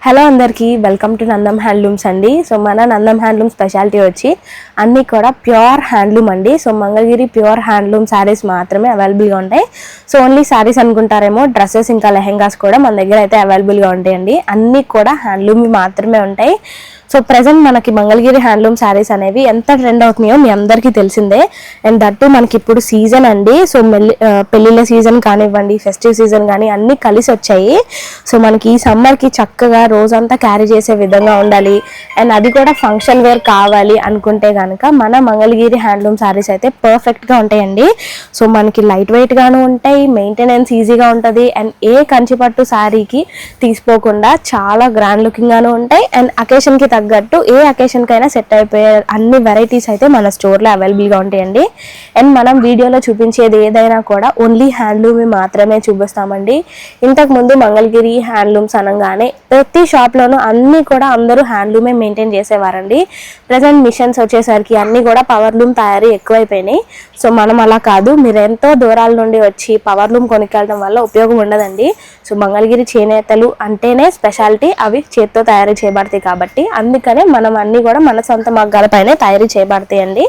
Hello అందరికీ welcome to Nandam handlooms అండి. So మన నందం హ్యాండ్లూమ్ స్పెషాలిటీ వచ్చి అన్నీ కూడా ప్యూర్ హ్యాండ్లూమ్ అండి. So Mangalagiri pure handloom saris మాత్రమే అవైలబుల్గా ఉంటాయి. సో ఓన్లీ శారీస్ అనుకుంటారేమో, డ్రెస్సెస్ ఇంకా లెహెంగాస్ కూడా మన దగ్గర అయితే అవైలబుల్గా ఉంటాయండి. అన్నీ కూడా హ్యాండ్లూమ్ మాత్రమే ఉంటాయి. సో ప్రజెంట్ మనకి మంగళగిరి హ్యాండ్లూమ్ శారీస్ అనేవి ఎంత ట్రెండ్ అవుతున్నాయో మీ అందరికీ తెలిసిందే. అండ్ దట్టు మనకి ఇప్పుడు సీజన్ అండి. సో పెళ్ళిళ్ళ సీజన్ కానివ్వండి, ఫెస్టివ్ సీజన్ కానీ అన్నీ కలిసి వచ్చాయి. సో మనకి ఈ సమ్మర్కి చక్కగా రోజంతా క్యారీ చేసే విధంగా ఉండాలి, అండ్ అది కూడా ఫంక్షన్ వేర్ కావాలి అనుకుంటే కనుక మన మంగళగిరి హ్యాండ్లూమ్ శారీస్ అయితే పర్ఫెక్ట్గా ఉంటాయండి. సో మనకి లైట్ వెయిట్గాను ఉంటాయి, మెయింటెనెన్స్ ఈజీగా ఉంటుంది, అండ్ ఏ కంచిపట్టు శారీకి తీసిపోకుండా చాలా గ్రాండ్ లుకింగ్గాను ఉంటాయి. అండ్ అకేషన్కి తగ్గట్టు ఏ అకేషన్కైనా సెట్ అయిపోయే అన్ని వెరైటీస్ అయితే మన స్టోర్లో అవైలబుల్గా ఉంటాయండి. అండ్ మనం వీడియోలో చూపించేది ఏదైనా కూడా ఓన్లీ హ్యాండ్లూమ్ మాత్రమే చూపిస్తామండి. ఇంతకుముందు మంగళగిరి హ్యాండ్లూమ్స్ అనగానే ప్రతి షాప్లోనూ అన్నీ కూడా అందరూ హ్యాండ్లూమే మెయింటైన్ చేసేవారండి. ప్రజెంట్ మిషన్స్ వచ్చేసరికి అన్నీ కూడా పవర్లూమ్ తయారీ ఎక్కువైపోయినాయి. సో మనం అలా కాదు, మీరు ఎంతో దూరాల నుండి వచ్చి పవర్లూమ్ కొనుక్కెళ్ళడం వల్ల ఉపయోగం ఉండదండి. సో మంగళగిరి చేనేతలు అంటేనే స్పెషాలిటీ, అవి చేత్తో తయారు చేయబడతాయి కాబట్టి అందుకనే మనం అన్నీ కూడా మన సొంత మగ్గాలపైనే తయారు చేయబడతాయండి.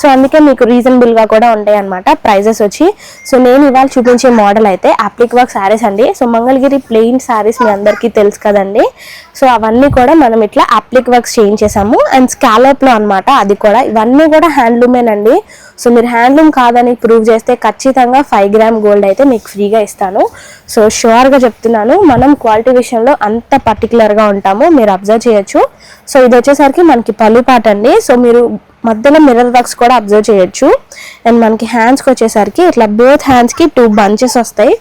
సో అందుకే మీకు రీజనబుల్గా కూడా ఉంటాయి అన్నమాట ప్రైజెస్ వచ్చి. సో నేను ఇవాళ చూపించే మోడల్ అయితే అప్లిక్ వర్క్ శారీస్ అండి. సో మంగళగిరి ప్లెయిన్ శారీస్ మీ అందరికీ తెలుసు కదండి. సో అవన్నీ కూడా మనం ఇట్లా అప్లిక్ వర్క్స్ చేయించేసాము, అండ్ స్కాలప్లో అనమాట. అది కూడా ఇవన్నీ కూడా హ్యాండ్లూమేనండి. సో మీరు హ్యాండ్లూమ్ కాదని ప్రూవ్ చేస్తే ఖచ్చితంగా 5 గ్రామ్ గోల్డ్ అయితే మీకు ఫ్రీగా ఇస్తాను. సో షూర్గా చెప్తున్నాను, మనం క్వాలిటీ విషయంలో అంత పర్టికులర్గా ఉంటాము, మీరు అబ్జర్వ్ చేయొచ్చు. సో ఇది వచ్చేసరికి మనకి పళ్ళు పాట అండి. సో మీరు మధ్యలో మిర్రర్ వర్క్స్ కూడా అబ్జర్వ్ చేయొచ్చు. అండ్ మనకి హ్యాండ్స్కి వచ్చేసరికి ఇట్లా బోత్ హ్యాండ్స్కి 2 బంచెస్ వస్తాయి,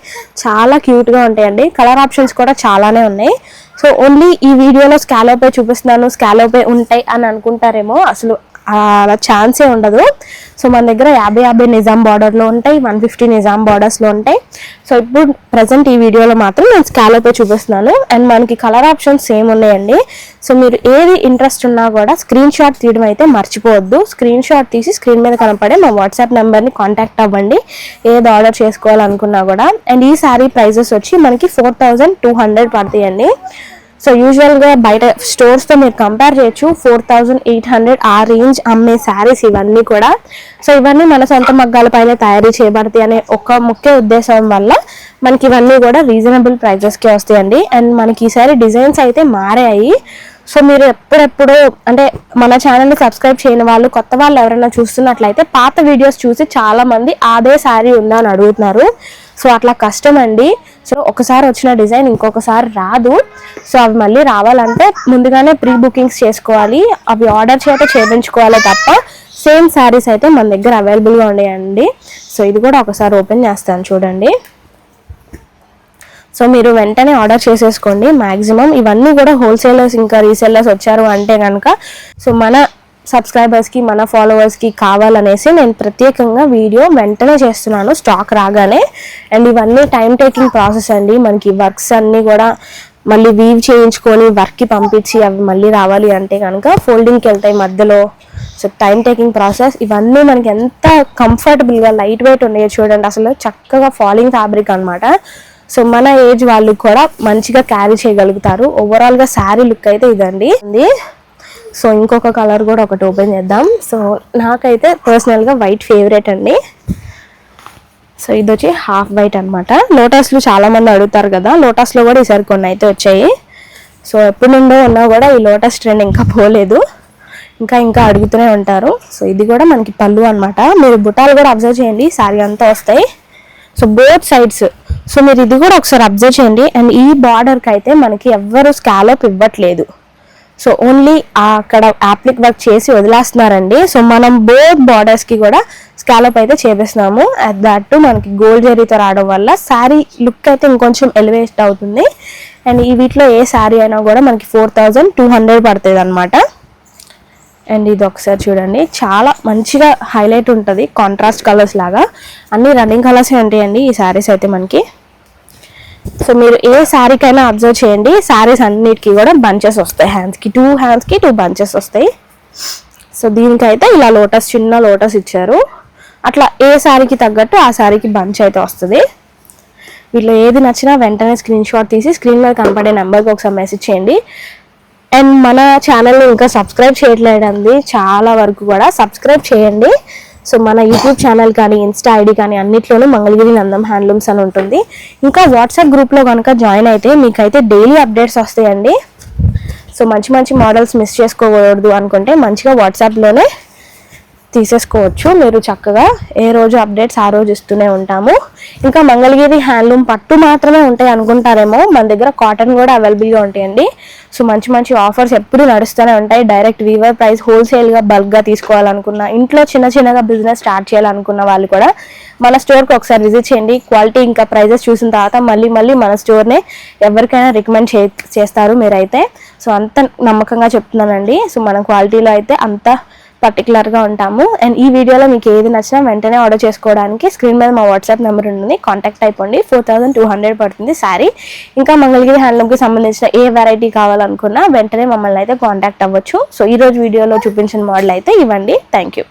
చాలా క్యూట్గా ఉంటాయండి. కలర్ ఆప్షన్స్ కూడా చాలానే ఉన్నాయి. సో ఓన్లీ ఈ వీడియోలో స్కాలోపే చూపిస్తున్నాను, స్కాలోపే ఉంటాయి అని అనుకుంటారేమో, అసలు అలా ఛాన్సే ఉండదు. సో మన దగ్గర 50 నిజాం బార్డర్లో ఉంటాయి, 150 నిజాం బార్డర్స్లో ఉంటాయి. సో ఇప్పుడు ప్రజెంట్ ఈ వీడియోలో మాత్రం నేను స్కాలోపే చూపిస్తున్నాను. అండ్ మనకి కలర్ ఆప్షన్స్ సేమ్ ఉన్నాయండి. సో మీరు ఏది ఇంట్రెస్ట్ ఉన్నా కూడా స్క్రీన్ షాట్ తీయడం అయితే మర్చిపోవద్దు. స్క్రీన్ షాట్ తీసి స్క్రీన్ మీద కనపడే మా వాట్సాప్ నెంబర్ని కాంటాక్ట్ అవ్వండి, ఏది ఆర్డర్ చేసుకోవాలనుకున్నా కూడా. అండ్ ఈ శారీ ప్రైజెస్ వచ్చి మనకి 4200 పడతాయండి. సో యూజువల్గా బయట స్టోర్స్తో మీరు కంపేర్ చేయొచ్చు, 4800 ఆ రేంజ్ అమ్మే శారీస్ ఇవన్నీ కూడా. సో ఇవన్నీ మన సొంత మగ్గాల పైన తయారీ చేయబడతాయి అనే ఒక ముఖ్య ఉద్దేశం వల్ల మనకి ఇవన్నీ కూడా రీజనబుల్ ప్రైజెస్కి వస్తాయండి. అండ్ మనకి ఈసారి డిజైన్స్ అయితే మారాయి. సో మీరు ఎప్పుడెప్పుడు అంటే మన ఛానల్ని సబ్స్క్రైబ్ చేయని వాళ్ళు, కొత్త వాళ్ళు ఎవరైనా చూస్తున్నట్లయితే పాత వీడియోస్ చూసి చాలామంది అదే శారీ ఉందా అని అడుగుతున్నారు. సో అట్లా కష్టం అండి. సో ఒకసారి వచ్చిన డిజైన్ ఇంకొకసారి రాదు. సో అవి మళ్ళీ రావాలంటే ముందుగానే ప్రీ బుకింగ్స్ చేసుకోవాలి, అవి ఆర్డర్ చేయించుకోవాలి తప్ప సేమ్ శారీస్ అయితే మన దగ్గర అవైలబుల్గా ఉన్నాయండి. సో ఇది కూడా ఒకసారి ఓపెన్ చేస్తాను చూడండి. సో మీరు వెంటనే ఆర్డర్ చేసేసుకోండి. మ్యాక్సిమం ఇవన్నీ కూడా హోల్సేలర్స్ ఇంకా రీసెల్లర్స్ వచ్చారు అంటే కనుక సో మన సబ్స్క్రైబర్స్కి, మన ఫాలోవర్స్కి కావాలనేసి నేను ప్రత్యేకంగా వీడియో వెంటనే చేస్తున్నాను స్టాక్ రాగానే. అండ్ ఇవన్నీ టైం టేకింగ్ ప్రాసెస్ అండి. మనకి వర్క్స్ అన్నీ కూడా మళ్ళీ వీవ్ చేయించుకొని వర్క్కి పంపించి అవి మళ్ళీ రావాలి అంటే కనుక ఫోల్డింగ్కి వెళ్తాయి మధ్యలో. So time taking process. ఇవన్నీ మనకి ఎంత కంఫర్టబుల్గా లైట్ వెయిట్ ఉన్నాయో చూడండి, అసలు చక్కగా ఫాలింగ్ ఫ్యాబ్రిక్ అనమాట. సో మన ఏజ్ వాళ్ళు కూడా మంచిగా క్యారీ చేయగలుగుతారు. ఓవరాల్గా శారీ లుక్ అయితే ఇదండి. సో ఇంకొక కలర్ కూడా ఒకటి ఓపెన్ చేద్దాం. సో నాకైతే పర్సనల్గా వైట్ ఫేవరెట్ అండి. సో ఇది వచ్చి హాఫ్ వైట్ అనమాట. లోటస్లు చాలామంది అడుగుతారు కదా, లోటస్లో కూడా ఈసారి కొన్ని అయితే వచ్చాయి. సో ఎప్పటి నుండో ఉన్నా కూడా ఈ లోటస్ ట్రెండ్ ఇంకా పోలేదు, ఇంకా అడుగుతూనే ఉంటారు. సో ఇది కూడా మనకి పళ్ళు అనమాట. మీరు బుటాలు కూడా అబ్జర్వ్ చేయండి, శారీ అంతా వస్తాయి. So both sides. సో మీరు ఇది కూడా ఒకసారి అబ్జర్వ్ చేయండి. అండ్ ఈ బార్డర్కి అయితే మనకి ఎవ్వరు స్కాలప్ ఇవ్వట్లేదు. సో ఓన్లీ అక్కడ అప్లిక్ వర్క్ చేసి వదిలేస్తున్నారండి. సో మనం బోత్ బార్డర్స్కి కూడా స్కాలప్ అయితే చేపిస్తున్నాము. అట్ దట్ మనకి గోల్డ్ జరీతో రావడం వల్ల శారీ లుక్ అయితే ఇంకొంచెం ఎలివేట్ అవుతుంది. అండ్ ఈ వీటిలో ఏ శారీ అయినా కూడా మనకి 4200 పడుతుంది అనమాట. అండ్ ఇది ఒకసారి చూడండి, చాలా మంచిగా హైలైట్ ఉంటుంది, కాంట్రాస్ట్ కలర్స్ లాగా. అన్ని రన్నింగ్ కలర్సే ఉంటాయండి ఈ శారీస్ అయితే మనకి. సో మీరు ఏ శారీకైనా అబ్జర్వ్ చేయండి, శారీస్ అన్నిటికీ కూడా బంచెస్ వస్తాయి. హ్యాండ్స్కి 2 బంచెస్ వస్తాయి. సో దీనికైతే ఇలా లోటస్, చిన్న లోటస్ ఇచ్చారు. అట్లా ఏ శారీకి తగ్గట్టు ఆ శారీకి బంచ్ అయితే వస్తుంది. వీటిలో ఏది నచ్చినా వెంటనే స్క్రీన్ షాట్ తీసి స్క్రీన్ మీద కనపడే నెంబర్కి ఒకసారి మెసేజ్ చేయండి. అండ్ మన ఛానల్ని ఇంకా సబ్స్క్రైబ్ చేయట్లేదండి, చాలా వరకు కూడా సబ్స్క్రైబ్ చేయండి. సో మన యూట్యూబ్ ఛానల్ కానీ ఇన్స్టా ఐడి కానీ అన్నిట్లోనూ మంగళగిరి నందం హ్యాండ్లూమ్స్ అని ఉంటుంది. ఇంకా వాట్సాప్ గ్రూప్లో కనుక జాయిన్ అయితే మీకైతే డైలీ అప్డేట్స్ వస్తాయండి. సో మంచి మంచి మోడల్స్ మిస్ చేసుకోకూడదు అనుకుంటే మంచిగా వాట్సాప్లోనే తీసేసుకోవచ్చు. మీరు చక్కగా ఏ రోజు అప్డేట్స్ ఆ రోజు ఇస్తూనే ఉంటాము. ఇంకా మంగళగిరి హ్యాండ్లూమ్ పట్టు మాత్రమే ఉంటాయి అనుకుంటారేమో, మన దగ్గర కాటన్ కూడా అవైలబుల్గా ఉంటాయండి. సో మంచి మంచి ఆఫర్స్ ఎప్పుడు నడుస్తూనే ఉంటాయి. డైరెక్ట్ వీవర్ ప్రైస్, హోల్సేల్గా బల్క్గా తీసుకోవాలనుకున్న, ఇంట్లో చిన్నగా బిజినెస్ స్టార్ట్ చేయాలనుకున్న వాళ్ళు కూడా మన స్టోర్కి ఒకసారి విజిట్ చేయండి. క్వాలిటీ ఇంకా ప్రైజెస్ చూసిన తర్వాత మళ్ళీ మన స్టోర్నే ఎవరికైనా రికమెండ్ చేస్తారు మీరైతే. సో అంత నమ్మకంగా చెప్తున్నానండి. సో మన క్వాలిటీలో అయితే అంత పర్టికులర్గా ఉంటాము. అండ్ ఈ వీడియోలో మీకు ఏది నచ్చినా వెంటనే ఆర్డర్ చేసుకోవడానికి స్క్రీన్ మీద మా వాట్సాప్ నెంబర్ ఉంటుంది, కాంటాక్ట్ అయిపోండి. 4200 పడుతుంది శారీ. ఇంకా మంగళగిరి హ్యాండ్లూమ్కి సంబంధించిన ఏ వెరైటీ కావాలనుకున్నా వెంటనే మమ్మల్ని అయితే కాంటాక్ట్ అవ్వచ్చు. సో ఈరోజు వీడియోలో చూపించిన మోడల్ అయితే ఇవ్వండి. Thank you.